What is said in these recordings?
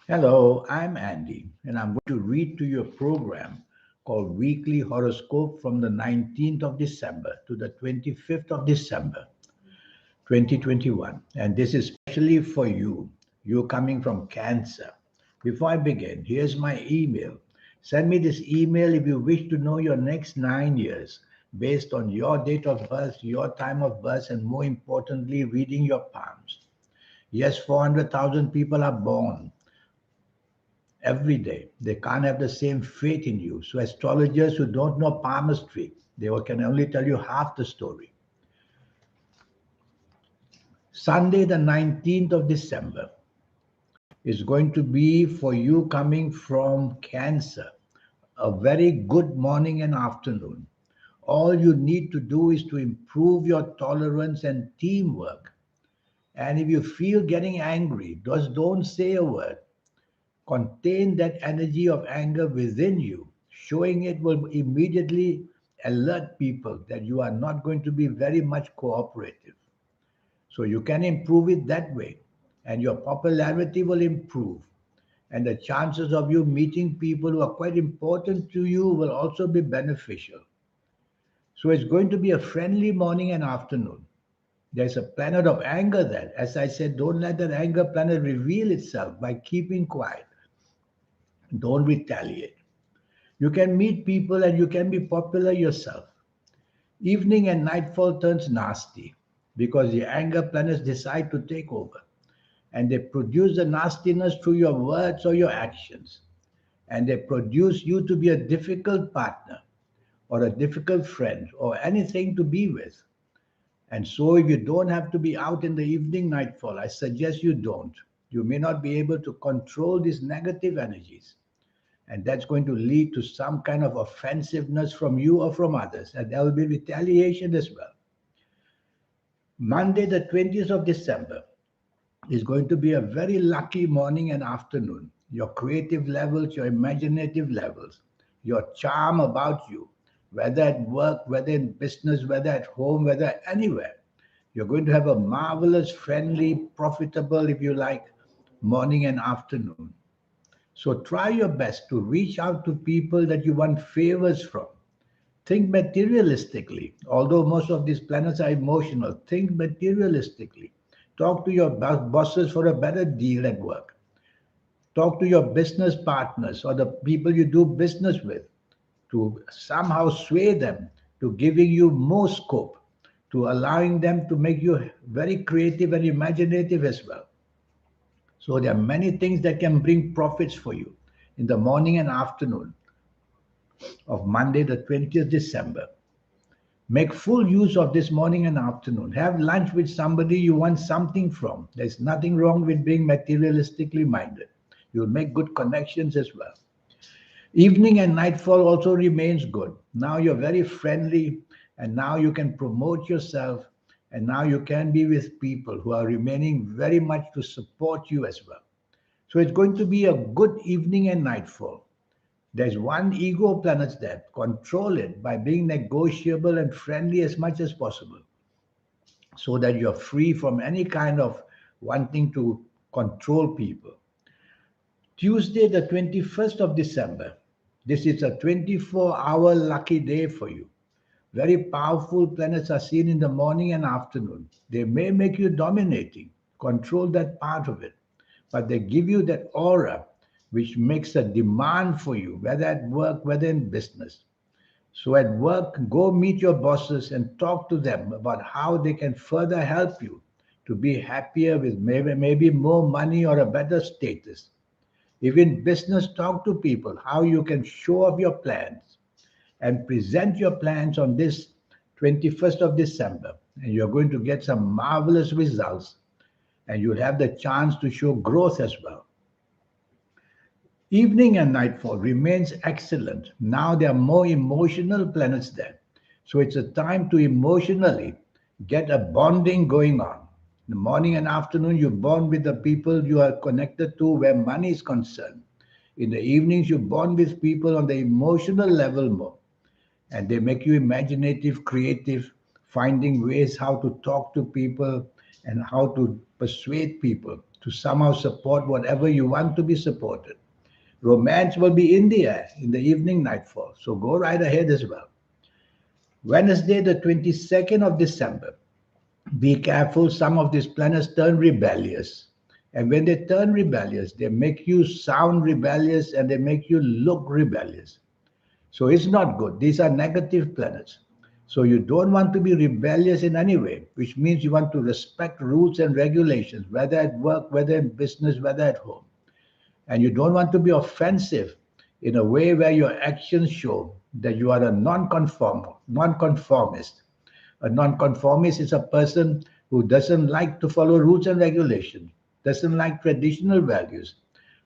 Hello, I'm Andy, and I'm going to read to you a program called Weekly Horoscope from the 19th of December to the 25th of December, 2021. And this is especially for you, you coming from Cancer. Before I begin, here's my email. Send me this email if you wish to know your next 9 years based on your date of birth, your time of birth, and more importantly, reading your palms. Yes, 400,000 people are born every day. They can't have the same faith in you. So astrologers who don't know palmistry, can only tell you half the story. Sunday, the 19th of December, is going to be for you coming from Cancer. A very good morning and afternoon. All you need to do is to improve your tolerance and teamwork. And if you feel getting angry, just don't say a word. Contain that energy of anger within you. Showing it will immediately alert people that you are not going to be very much cooperative. So you can improve it that way, and your popularity will improve. And the chances of you meeting people who are quite important to you will also be beneficial. So it's going to be a friendly morning and afternoon. There's a planet of anger there. As I said, don't let that anger planet reveal itself by keeping quiet. Don't retaliate. You can meet people and you can be popular yourself. Evening and nightfall turns nasty because the anger planets decide to take over and they produce the nastiness through your words or your actions. And they produce you to be a difficult partner or a difficult friend or anything to be with. And so, if you don't have to be out in the evening nightfall, I suggest you don't. You may not be able to control these negative energies. And that's going to lead to some kind of offensiveness from you or from others. And there will be retaliation as well. Monday, the 20th of December, is going to be a very lucky morning and afternoon. Your creative levels, your imaginative levels, your charm about you, whether at work, whether in business, whether at home, whether anywhere. You're going to have a marvelous, friendly, profitable, if you like, morning and afternoon. So try your best to reach out to people that you want favors from. Think materialistically. Although most of these planets are emotional, think materialistically. Talk to your bosses for a better deal at work. Talk to your business partners or the people you do business with to somehow sway them to giving you more scope, to allowing them to make you very creative and imaginative as well. So there are many things that can bring profits for you in the morning and afternoon of Monday, the 20th December. Make full use of this morning and afternoon. Have lunch with somebody you want something from. There's nothing wrong with being materialistically minded. You'll make good connections as well. Evening and nightfall also remains good. Now you're very friendly and now you can promote yourself and now you can be with people who are remaining very much to support you as well. So it's going to be a good evening and nightfall. There's one ego planet there. Control it by being negotiable and friendly as much as possible so that you're free from any kind of wanting to control people. Tuesday, the 21st of December. This is a 24-hour lucky day for you. Very powerful planets are seen in the morning and afternoon. They may make you dominating, control that part of it, but they give you that aura which makes a demand for you, whether at work, whether in business. So at work, go meet your bosses and talk to them about how they can further help you to be happier with maybe more money or a better status. If in business, talk to people how you can show off your plans and present your plans on this 21st of December. And you're going to get some marvelous results and you'll have the chance to show growth as well. Evening and nightfall remains excellent. Now there are more emotional planets there. So it's a time to emotionally get a bonding going on. In the morning and afternoon, you bond with the people you are connected to where money is concerned. In the evenings, you bond with people on the emotional level more. And they make you imaginative, creative, finding ways how to talk to people and how to persuade people to somehow support whatever you want to be supported. Romance will be in the air in the evening nightfall, so go right ahead as well. Wednesday, the 22nd of December. Be careful, some of these planets turn rebellious. And when they turn rebellious, they make you sound rebellious and they make you look rebellious. So it's not good. These are negative planets. So you don't want to be rebellious in any way, which means you want to respect rules and regulations, whether at work, whether in business, whether at home. And you don't want to be offensive in a way where your actions show that you are a nonconformist. A nonconformist is a person who doesn't like to follow rules and regulations, doesn't like traditional values,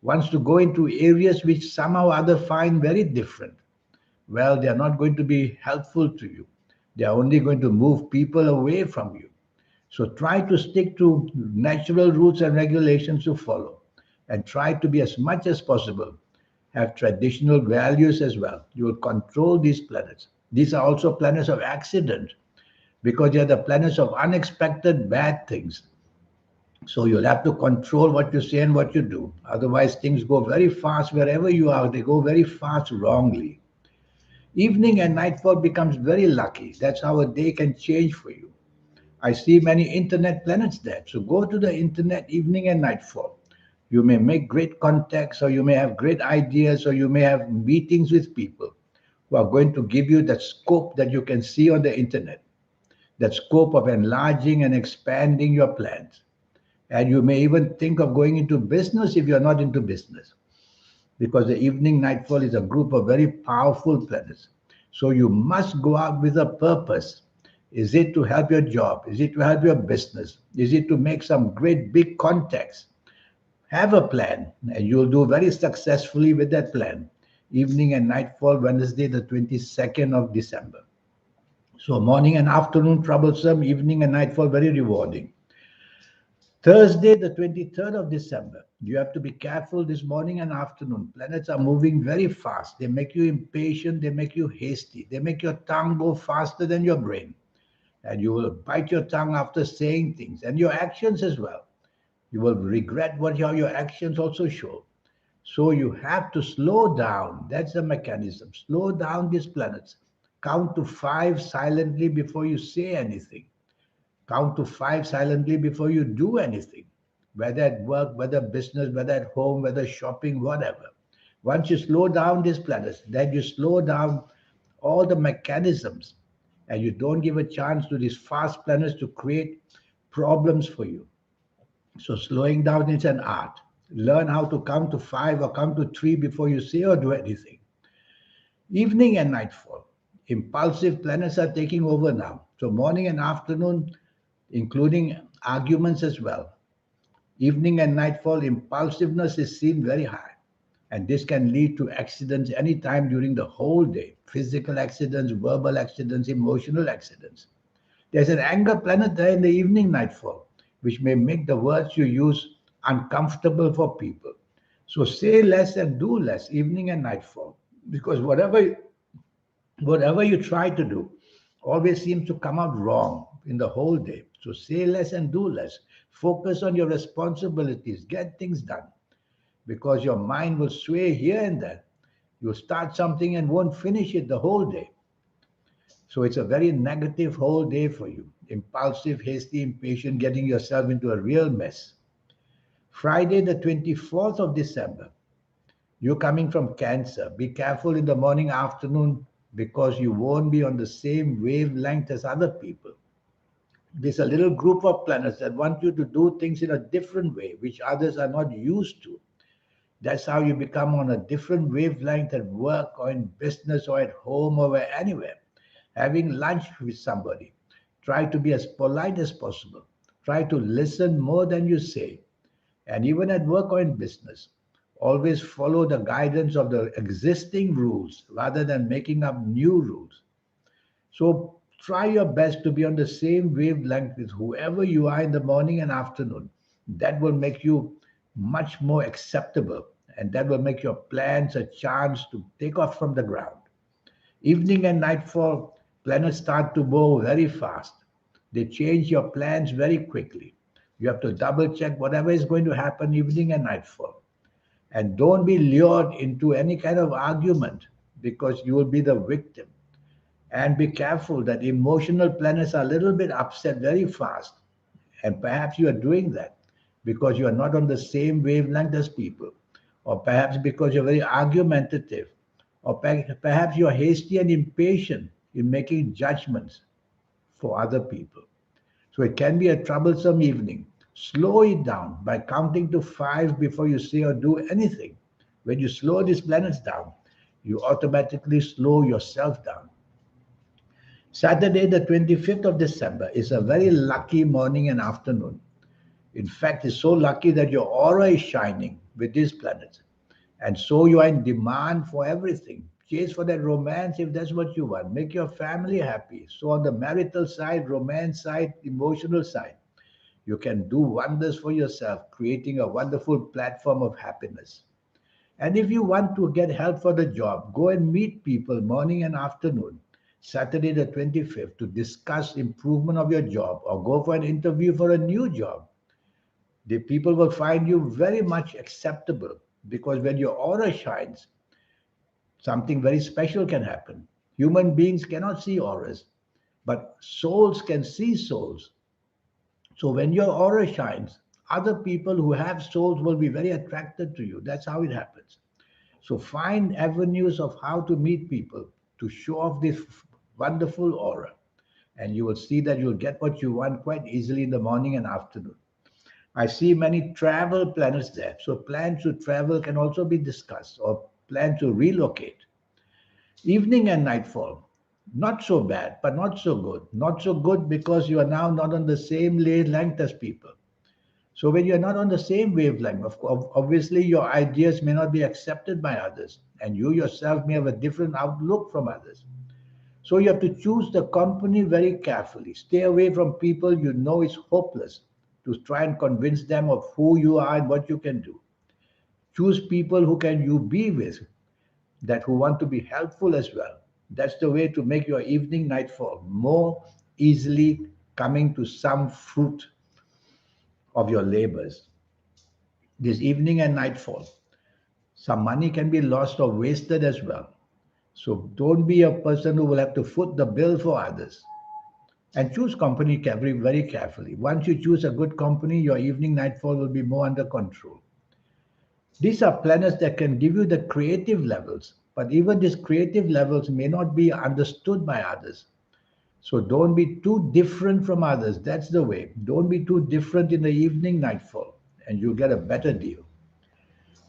wants to go into areas which somehow or other find very different. Well, they are not going to be helpful to you. They are only going to move people away from you. So try to stick to natural rules and regulations to follow and try to be as much as possible. Have traditional values as well. You will control these planets. These are also planets of accident because they are the planets of unexpected bad things. So you'll have to control what you say and what you do. Otherwise, things go very fast wherever you are. They go very fast wrongly. Evening and nightfall becomes very lucky. That's how a day can change for you. I see many internet planets there. So go to the internet evening and nightfall. You may make great contacts, or you may have great ideas, or you may have meetings with people who are going to give you that scope that you can see on the internet, that scope of enlarging and expanding your plans. And you may even think of going into business if you're not into business, because the evening nightfall is a group of very powerful planets. So you must go out with a purpose. Is it to help your job? Is it to help your business? Is it to make some great big contacts? Have a plan, and you'll do very successfully with that plan. Evening and nightfall, Wednesday, the 22nd of December. So morning and afternoon troublesome, evening and nightfall very rewarding. Thursday, the 23rd of December. You have to be careful this morning and afternoon. Planets are moving very fast. They make you impatient. They make you hasty. They make your tongue go faster than your brain. And you will bite your tongue after saying things and your actions as well. You will regret what your actions also show. So you have to slow down. That's the mechanism. Slow down these planets. Count to five silently before you say anything. Count to five silently before you do anything, whether at work, whether business, whether at home, whether shopping, whatever. Once you slow down these planets, then you slow down all the mechanisms and you don't give a chance to these fast planets to create problems for you. So slowing down is an art. Learn how to count to five or count to three before you say or do anything. Evening and nightfall. Impulsive planets are taking over now. So morning and afternoon, including arguments as well. Evening and nightfall, impulsiveness is seen very high. And this can lead to accidents anytime during the whole day, physical accidents, verbal accidents, emotional accidents. There's an anger planet there in the evening nightfall, which may make the words you use uncomfortable for people. So say less and do less, evening and nightfall, because whatever you try to do always seems to come out wrong in the whole day. So say less and do less. Focus on your responsibilities, get things done, because your mind will sway here and there. You'll start something and won't finish it the whole day. So it's a very negative whole day for you. Impulsive, hasty, impatient, getting yourself into a real mess. Friday, the 24th of December. You're coming from Cancer. Be careful in the morning, afternoon, because you won't be on the same wavelength as other people. There's a little group of planets that want you to do things in a different way, which others are not used to. That's how you become on a different wavelength at work or in business or at home or anywhere. Having lunch with somebody, try to be as polite as possible. Try to listen more than you say. And even at work or in business, always follow the guidance of the existing rules rather than making up new rules. So try your best to be on the same wavelength with whoever you are in the morning and afternoon. That will make you much more acceptable and that will make your plans a chance to take off from the ground. Evening and nightfall, planets start to move very fast. They change your plans very quickly. You have to double check whatever is going to happen evening and nightfall. And don't be lured into any kind of argument because you will be the victim. And be careful that emotional planets are a little bit upset very fast. And perhaps you are doing that because you are not on the same wavelength as people, or perhaps because you're very argumentative, or perhaps you're hasty and impatient in making judgments for other people. So it can be a troublesome evening. Slow it down by counting to five before you say or do anything. When you slow these planets down, you automatically slow yourself down. Saturday, the 25th of December, is a very lucky morning and afternoon. In fact, it's so lucky that your aura is shining with these planets. And so you are in demand for everything. Chase for that romance if that's what you want. Make your family happy. So, on the marital side, romance side, emotional side, you can do wonders for yourself, creating a wonderful platform of happiness. And if you want to get help for the job, go and meet people morning and afternoon, Saturday the 25th, to discuss improvement of your job or go for an interview for a new job. The people will find you very much acceptable because when your aura shines, something very special can happen. Human beings cannot see auras, but souls can see souls. So when your aura shines, other people who have souls will be very attracted to you. That's how it happens. So find avenues of how to meet people to show off this wonderful aura. And you will see that you'll get what you want quite easily in the morning and afternoon. I see many travel planets there. So plans to travel can also be discussed or plan to relocate. Evening and nightfall, not so bad, but not so good. Not so good because you are now not on the same wavelength as people. So when you're not on the same wavelength, obviously your ideas may not be accepted by others, and you yourself may have a different outlook from others. So you have to choose the company very carefully. Stay away from people you know is hopeless to try and convince them of who you are and what you can do. Choose people who can you be with, that who want to be helpful as well. That's the way to make your evening nightfall more easily coming to some fruit of your labors. This evening and nightfall, some money can be lost or wasted as well. So don't be a person who will have to foot the bill for others. And choose company very carefully. Once you choose a good company, your evening nightfall will be more under control. These are planets that can give you the creative levels, but even these creative levels may not be understood by others. So don't be too different from others. That's the way. Don't be too different in the evening nightfall, and you'll get a better deal.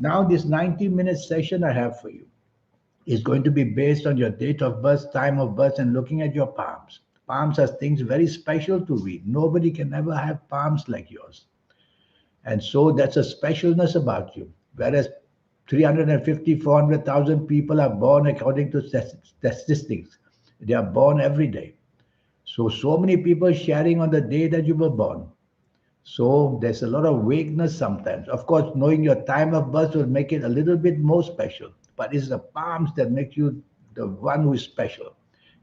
Now, this 90-minute session I have for you is going to be based on your date of birth, time of birth, and looking at your palms. Palms are things very special to read. Nobody can ever have palms like yours. And so that's a specialness about you. Whereas 350, 400,000 people are born according to statistics. They are born every day. So many people sharing on the day that you were born. So there's a lot of vagueness sometimes. Of course, knowing your time of birth will make it a little bit more special. But it's the palms that make you the one who is special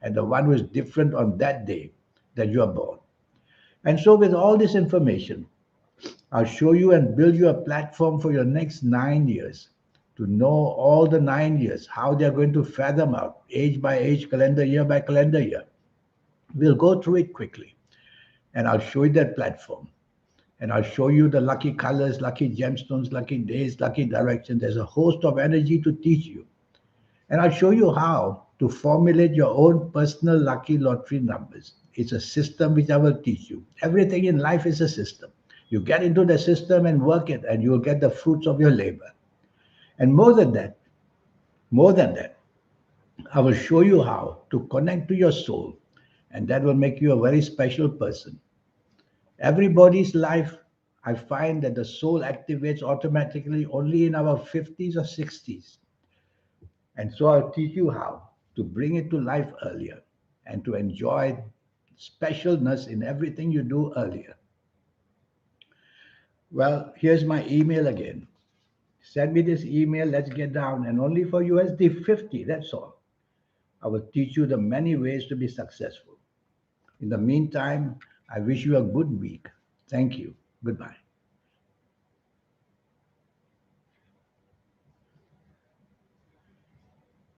and the one who is different on that day that you are born. And so with all this information, I'll show you and build you a platform for your next 9 years to know all the 9 years, how they're going to fathom out, age by age, calendar year by calendar year. We'll go through it quickly and I'll show you that platform. And I'll show you the lucky colors, lucky gemstones, lucky days, lucky directions. There's a host of energy to teach you. And I'll show you how to formulate your own personal lucky lottery numbers. It's a system which I will teach you. Everything in life is a system. You get into the system and work it, and you'll get the fruits of your labor. And more than that, I will show you how to connect to your soul, and that will make you a very special person. Everybody's life, I find that the soul activates automatically only in our 50s or 60s. And so I'll teach you how to bring it to life earlier and to enjoy specialness in everything you do earlier. Well, here's my email again. Send me this email, let's get down, and only for USD 50, that's all. I will teach you the many ways to be successful. In the meantime, I wish you a good week. Thank you. Goodbye.